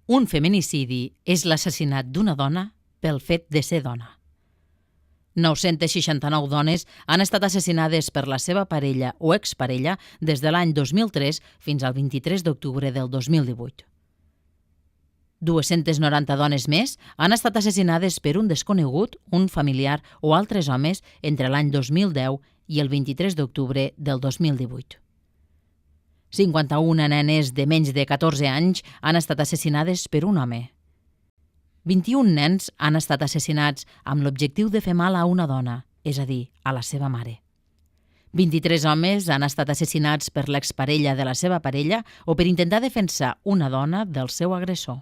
Un feminicidi és l'assassinat d'una dona pel fet de ser dona. 969 dones han estat assassinades per la seva parella o exparella des de l'any 2003 fins al 23 d'octubre del 2018. 290 dones més han estat assassinades per un desconegut, un familiar o altres homes entre l'any 2010 i el 23 d'octubre del 2018. 51 nenes de menys de 14 anys han estat assassinades per un home. 21 nens han estat assassinats amb l'objectiu de fer mal a una dona, és a dir, a la seva mare. 23 homes han estat assassinats per l'exparella de la seva parella o per intentar defensar una dona del seu agressor.